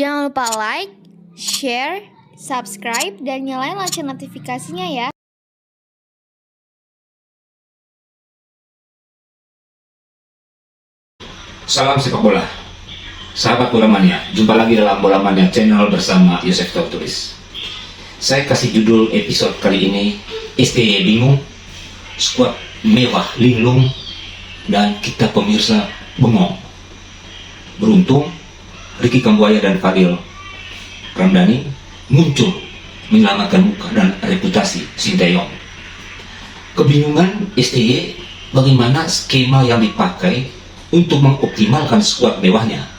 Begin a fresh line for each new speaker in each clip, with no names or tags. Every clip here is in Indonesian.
Jangan lupa like, share, subscribe, dan nyalain lonceng notifikasinya ya.
Salam sepak bola, sahabat bola mania. Jumpa lagi dalam Bola Mania Channel bersama Yosef Torturis. Saya kasih judul episode kali ini STY bingung, skuad mewah linglung, dan kita pemirsa bengong. Beruntung Ricky Kambuaya dan Fadil Ramdhani muncul menyelamatkan muka dan reputasi Sinteyong. Kebingungan STY bagaimana skema yang dipakai untuk mengoptimalkan skuad mewahnya.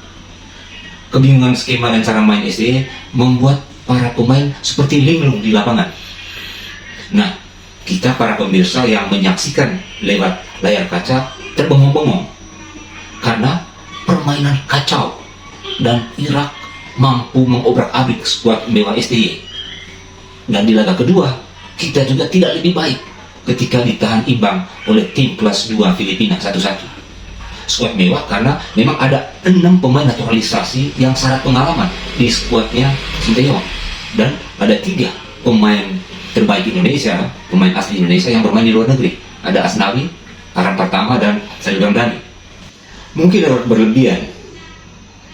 Kebingungan skema dan cara main STY membuat para pemain seperti linglung di lapangan. Nah, kita para pemirsa yang menyaksikan lewat layar kaca terbengong-bengong karena permainan kacau dan Irak mampu mengobrak-abrik skuad mewah STY. Dan di laga kedua, kita juga tidak lebih baik ketika ditahan imbang oleh tim kelas 2 Filipina 1-1. Skuad mewah karena memang ada 6 pemain naturalisasi yang syarat pengalaman di skuadnya Sinteyong, dan ada 3 pemain terbaik Indonesia, pemain asli Indonesia yang bermain di luar negeri. Ada Asnawi, Arhan Pratama, dan Sadil Ramdhani. Mungkin berlebihan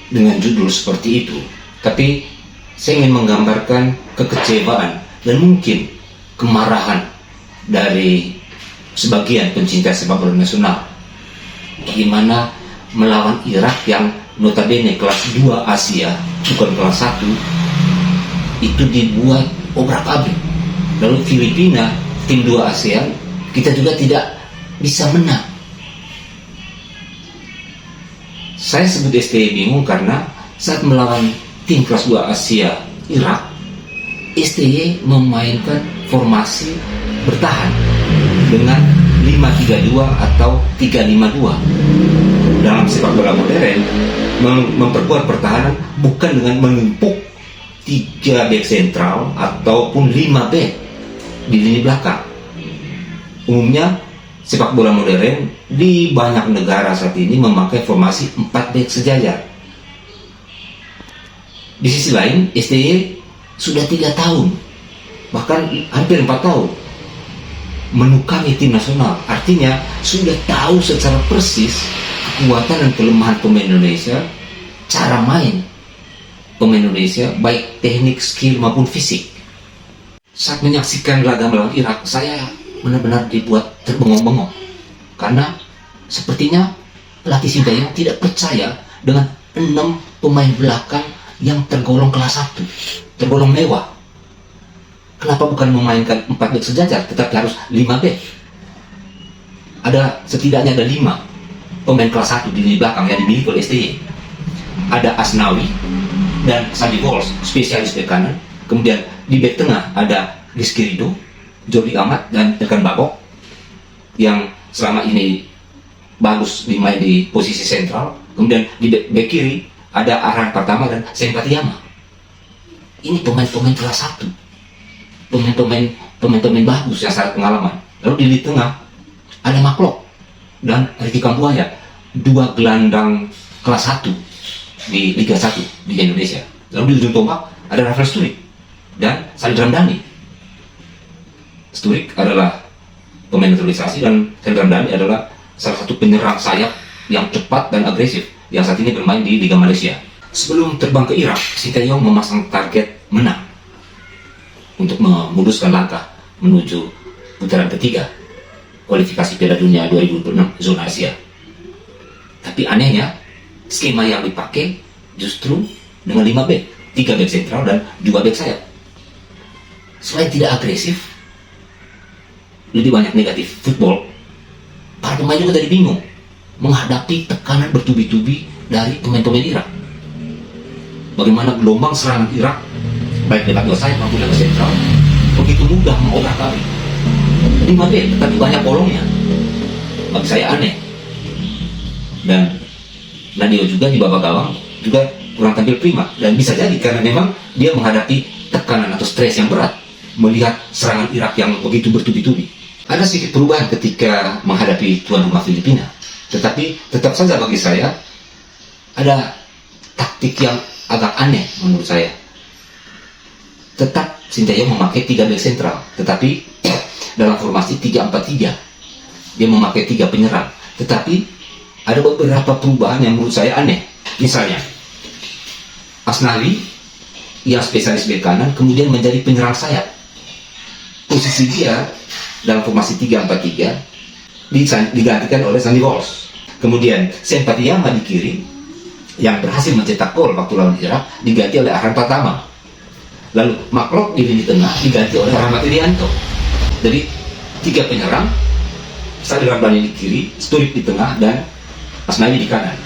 dengan judul seperti itu, tapi saya ingin menggambarkan kekecewaan dan mungkin kemarahan dari sebagian pencinta sepak bola nasional. Bagaimana melawan Irak yang notabene kelas 2 Asia, bukan kelas 1, itu dibuat obrak-abrik. Lalu Filipina, tim 2 ASEAN, kita juga tidak bisa menang. Saya sebut STY bingung karena saat melawan tim kelas 2 Asia Irak, STY memainkan formasi bertahan dengan 5-3-2 atau 3-5-2. Dalam sepak bola modern, memperkuat pertahanan bukan dengan menumpuk 3 bek sentral ataupun 5 bek di lini belakang. Umumnya sepak bola modern di banyak negara saat ini memakai formasi 4 bek sejajar. Di sisi lain, STY sudah 3 tahun, bahkan hampir 4 tahun menukangi tim nasional. Artinya sudah tahu secara persis kekuatan dan kelemahan pemain Indonesia, cara main pemain Indonesia, baik teknik, skill maupun fisik. Saat menyaksikan laga melawan Irak, saya benar-benar dibuat terbengong-bengong karena sepertinya pelatih Sinteyong tidak percaya dengan 6 pemain belakang yang tergolong kelas 1, tergolong mewah. Kenapa bukan memainkan 4 bek sejajar, tetapi harus 5 bek? Setidaknya ada 5 pemain kelas 1 di lini belakang yang dimiliki oleh STY. Ada Asnawi dan Sandi Walsh, spesialis bek kanan. Kemudian di bek tengah ada Rizky Ridho, Jordi Amat, dan Elkan Baggok yang selama ini bagus dimain di posisi sentral. Kemudian di bek kiri ada Arhan Pratama dan Seng Patiyama. Ini pemain-pemain kelas 1, pemain bagus yang syarat pengalaman. Lalu di lini tengah ada Maklok dan Ricky Kambuaya, 2 gelandang kelas 1 di Liga 1 di Indonesia. Lalu di ujung tombak ada Rafael Sturik dan Sadil Ramdhani. Sturik adalah pemain naturalisasi dan Sadil Ramdhani adalah salah satu penyerang sayap yang cepat dan agresif yang saat ini bermain di Liga Malaysia. Sebelum terbang ke Irak, Sinteyong memasang target menang untuk memundurkan langkah menuju putaran ketiga kualifikasi Piala Dunia 2026 zona Asia. Tapi anehnya, skema yang dipakai justru dengan 5 bek, 3 bek sentral dan 2 bek sayap. Selain tidak agresif, lebih banyak negatif football, para pemain juga tadi bingung menghadapi tekanan bertubi-tubi dari pemain-pemain Irak. Bagaimana gelombang serangan Irak baik lewat 2 sayap maupun lewat sentral begitu mudah mengobrak-abrik 5 bek, tetapi banyak bolongnya. Bagi saya aneh. Dan Nadio juga di babak gawang juga kurang tampil prima, dan bisa jadi karena memang dia menghadapi tekanan atau stres yang berat melihat serangan Irak yang begitu bertubi-tubi. Ada sedikit perubahan ketika menghadapi tuan rumah Filipina, tetapi tetap saja bagi saya ada taktik yang agak aneh menurut saya. Tetap Sinteyong memakai 3 bek sentral, tetapi dalam formasi 3-4-3 dia memakai 3 penyerang. Tetapi ada beberapa perubahan yang menurut saya aneh. Misalnya Asnawi yang spesialis bek kanan kemudian menjadi penyerang sayap. Posisi dia dalam formasi 3-4-3 digantikan oleh Sandy Walsh. Kemudian Sempatiyama di kiri yang berhasil mencetak gol waktu lawan Irak diganti oleh Arhan Pratama. Lalu Maklok di lini tengah diganti oleh Rahmat Irianto. Jadi 3 penyerang, Sadil Ramdhani di kiri, Sturridge di tengah, dan Asnawi di kanan.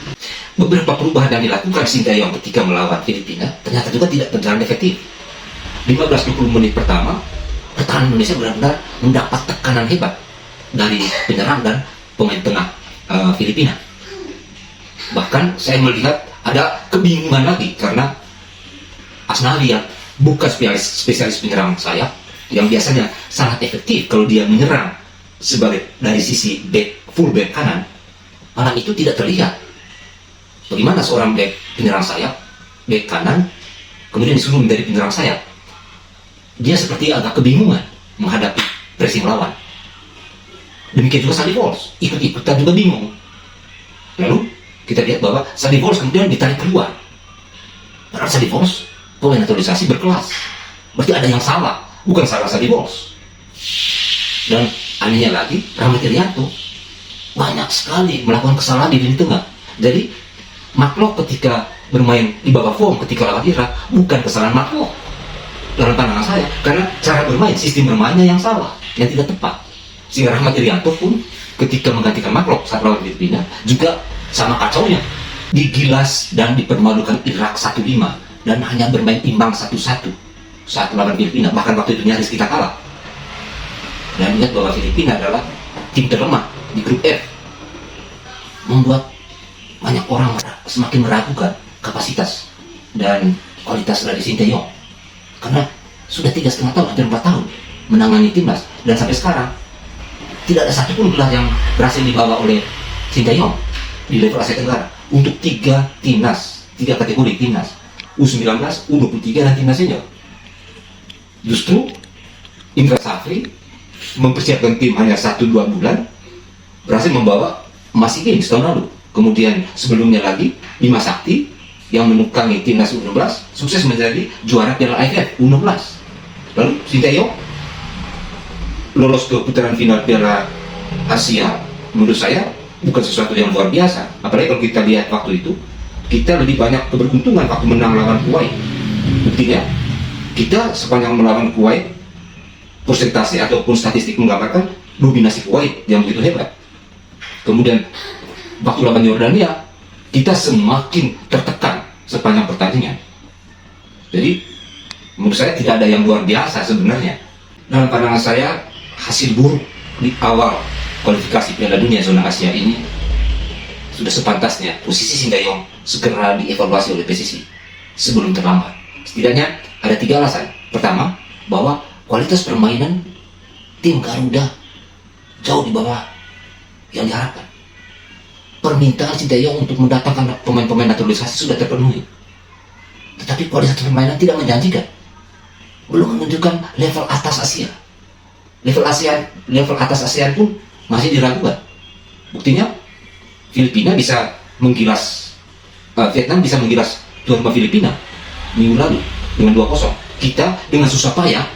Beberapa perubahan yang dilakukan Sinteyong ketika melawan Filipina ternyata juga tidak berjalan efektif. 15-20 menit pertama, pertahanan Indonesia benar-benar mendapat tekanan hebat dari penyerang dan pemain tengah Filipina. Bahkan saya melihat ada kebingungan lagi karena Asnawi yang bukan spesialis penyerang sayap yang biasanya sangat efektif kalau dia menyerang sebagai dari sisi full back kanan, malam itu tidak terlihat. Bagaimana seorang back penyerang sayap, back kanan, kemudian disuruh menjadi penyerang sayap? Dia seperti agak kebingungan menghadapi pressing lawan. Demikian juga Sandy Walsh, ikut-ikutan juga bingung. Lalu kita lihat bahwa Sandy Walsh kemudian ditarik keluar. Padahal Sandy Walsh pemain naturalisasi berkelas. Berarti ada yang salah, bukan salah Sandy Walsh. Dan anehnya lagi, Rahmat Irianto banyak sekali melakukan kesalahan di lini tengah. Jadi Maklok ketika bermain di bawah form ketika lawan Irak bukan kesalahan Maklok dalam pandangan saya, karena cara bermain, sistem bermainnya yang salah, yang tidak tepat. Sehingga Rahmat Irianto pun ketika menggantikan Maklok saat lawan Filipina juga sama kacaunya, digilas dan dipermalukan Irak 1-5 dan hanya bermain imbang 1-1 saat lawan Filipina. Bahkan waktu itu nyaris kita kalah. Dan ingat bahwa Filipina adalah tim terlemah di grup F, membuat banyak orang semakin meragukan kapasitas dan kualitas dari Sinteyong, karena sudah 3,5 tahun, hampir 4 tahun menangani timnas, dan sampai sekarang tidak ada satupun gelar yang berhasil dibawa oleh Sinteyong di level Asia Tenggara untuk 3 timnas, 3 kategori timnas, U19, U23, dan timnas senior. Justru Indra Safri mempersiapkan tim hanya 1-2 bulan berhasil membawa emas SEA Games tahun lalu. Kemudian sebelumnya lagi Bima Sakti yang menukangi timnas U16 sukses menjadi juara Piala AFF U16. Lalu Sinteyong lolos ke putaran final Piala Asia. Menurut saya bukan sesuatu yang luar biasa. Apalagi kalau kita lihat waktu itu kita lebih banyak keberuntungan waktu menang lawan Kuwait. Buktinya kita sepanjang melawan Kuwait, persentase ataupun statistik menggambarkan dominasi Kuwait yang begitu hebat. Kemudian waktu lawan Yordania kita semakin tertekan sepanjang pertandingan. Jadi menurut saya tidak ada yang luar biasa sebenarnya. Dalam pandangan saya, hasil buruk di awal kualifikasi Piala Dunia zona Asia ini sudah sepantasnya posisi Sinteyong segera dievaluasi oleh PSSI sebelum terlambat. Setidaknya ada 3 alasan. Pertama, bahwa kualitas permainan tim Garuda jauh di bawah yang diharapkan. Permintaan Sinteyong untuk mendatangkan pemain-pemain naturalisasi sudah terpenuhi, tetapi kualitas permainan tidak menjanjikan, belum menunjukkan level atas Asia. Level atas ASEAN pun masih diragukan. Buktinya Filipina bisa menggilas, Vietnam bisa menggilas tuan rumah Filipina minggu lalu dengan 2-0. Kita dengan susah payah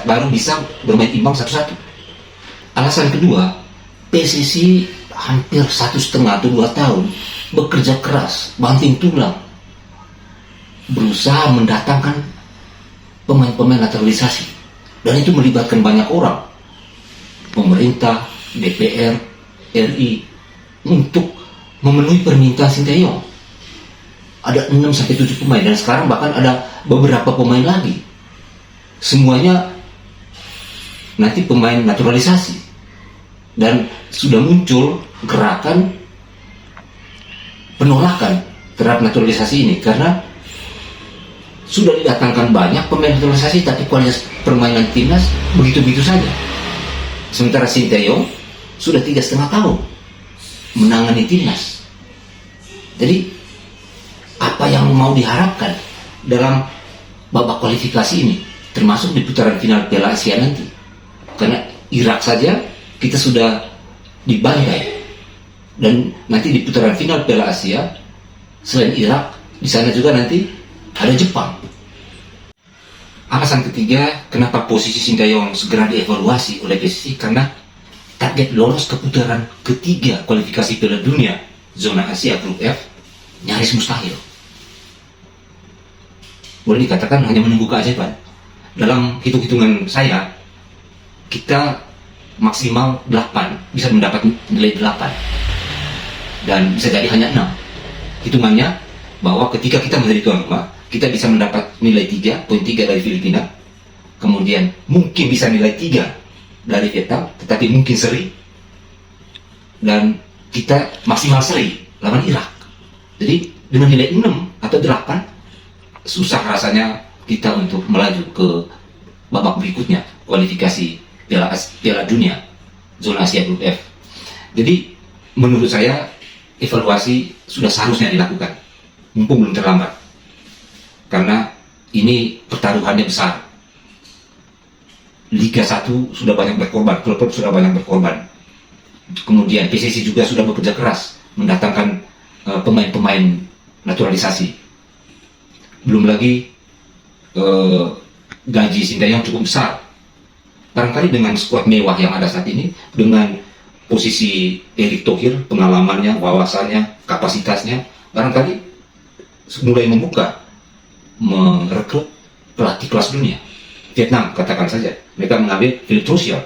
baru bisa bermain imbang 1-1. Alasan kedua, PSSI hampir 1,5 atau 2 tahun bekerja keras, banting tulang, berusaha mendatangkan pemain-pemain naturalisasi, dan itu melibatkan banyak orang, pemerintah, DPR, RI, untuk memenuhi permintaan Sinteyong. Ada 6-7 pemain, dan sekarang bahkan ada beberapa pemain lagi. Semuanya nanti pemain naturalisasi. Dan sudah muncul gerakan penolakan terhadap naturalisasi ini karena sudah didatangkan banyak pemain naturalisasi tapi kualitas permainan timnas begitu-begitu saja. Sementara Sinteyong sudah 3,5 tahun menangani timnas. Jadi apa yang mau diharapkan dalam babak kualifikasi ini, termasuk di putaran final Piala Asia nanti. Karena Irak saja kita sudah dibantai, dan nanti di putaran final Piala Asia selain Irak, di sana juga nanti ada Jepang. Alasan ketiga, kenapa posisi Sintayong segera dievaluasi oleh PSSI, karena target lolos ke putaran ketiga kualifikasi Piala Dunia zona Asia Grup F nyaris mustahil. Boleh dikatakan hanya menunggu keajaiban. Dalam hitung-hitungan saya, kita maksimal 8 bisa mendapat nilai 8, dan bisa jadi hanya 6. Hitungannya bahwa ketika kita menjadi tuan rumah, kita bisa mendapat nilai 3.3 dari Filipina, kemudian mungkin bisa nilai 3 dari Vietnam, tetapi mungkin seri, dan kita maksimal seri lawan Irak. Jadi dengan nilai 6 atau 8, susah rasanya kita untuk melaju ke babak berikutnya, kualifikasi Piala Dunia zona Asia Grup F. Jadi menurut saya evaluasi sudah seharusnya dilakukan, mumpung belum terlambat, karena ini pertaruhannya besar. Liga 1 sudah banyak berkorban, klub-klub sudah banyak berkorban. Kemudian PSSI juga sudah bekerja keras mendatangkan pemain-pemain naturalisasi. Belum lagi gaji Sintayong cukup besar. Barangkali dengan skuad mewah yang ada saat ini, dengan posisi Erick Thohir, pengalamannya, wawasannya, kapasitasnya, barangkali mulai membuka, merekrut pelatih kelas dunia. Vietnam katakan saja, mereka mengambil Philippe Troussier,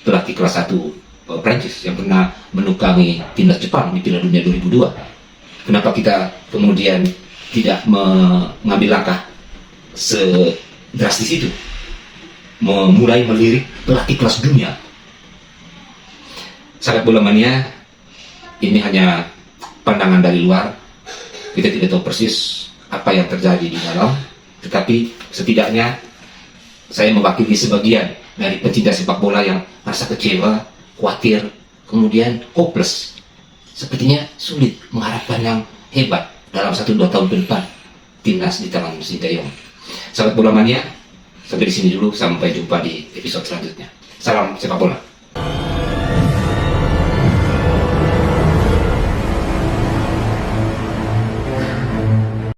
pelatih kelas 1 Prancis yang pernah menukangi timnas Jepang di Piala Dunia 2002. Kenapa kita kemudian tidak mengambil langkah sedrastis itu, mulai melirik pelatih kelas dunia? Sahabat bola mania, ini hanya pandangan dari luar. Kita tidak tahu persis apa yang terjadi di dalam, tetapi setidaknya saya mewakili sebagian dari pecinta sepak bola yang merasa kecewa, khawatir, kemudian hopeless. Sepertinya sulit mengharapkan yang hebat dalam 1-2 tahun ke depan timnas di tangan Sintayong. Sahabat bola mania, sampai di sini dulu, sampai jumpa di episode selanjutnya. Salam sepak bola.